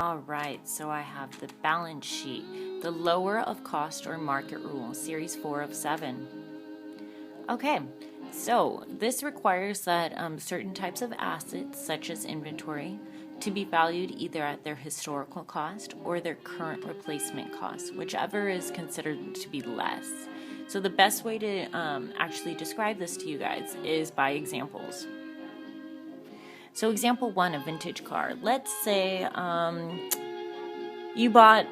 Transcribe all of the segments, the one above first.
Alright, so I have the balance sheet, the lower of cost or market rule, series 4 of 7. Okay, so this requires that certain types of assets, such as inventory, to be valued either at their historical cost or their current replacement cost, whichever is considered to be less. So the best way to actually describe this to you guys is by examples. So example 1, a vintage car. Let's say you bought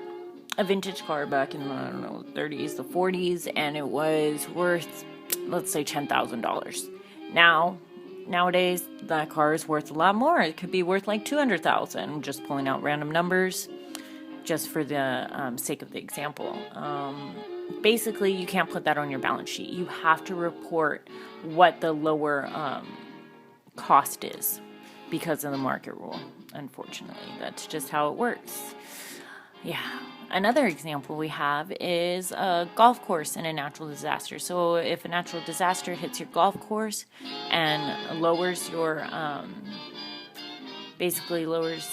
a vintage car back in, I don't know, 30s, the 40s, and it was worth, let's say, $10,000. Nowadays, that car is worth a lot more. It could be worth like $200,000, just pulling out random numbers just for the sake of the example. Basically, you can't put that on your balance sheet. You have to report what the lower cost is, because of the market rule. Unfortunately, that's just how it works. Yeah. Another example we have is a golf course in a natural disaster. So if a natural disaster hits your golf course and lowers your, basically lowers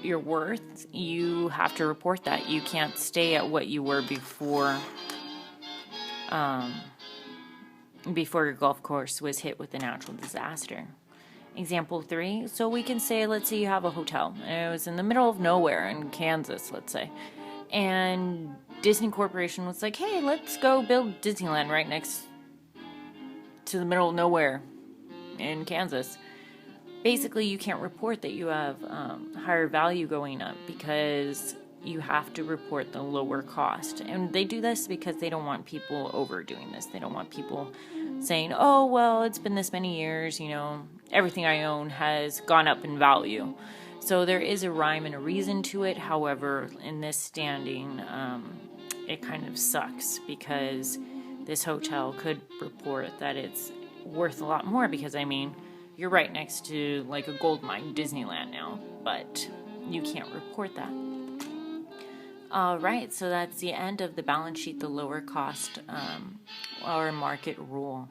your worth, you have to report that. You can't stay at what you were before your golf course was hit with a natural disaster. Example 3, so we can say, let's say you have a hotel, and it was in the middle of nowhere in Kansas, let's say, and Disney Corporation was like, hey, let's go build Disneyland right next to the middle of nowhere in Kansas. Basically, you can't report that you have higher value going up because you have to report the lower cost. And they do this because they don't want people overdoing this. They don't want people saying, oh, well, it's been this many years, everything I own has gone up in value. So there is a rhyme and a reason to it. However, in this standing, it kind of sucks because this hotel could report that it's worth a lot more because, you're right next to like a gold mine, Disneyland now, but you can't report that. Alright, so that's the end of the balance sheet, the lower cost or market rule.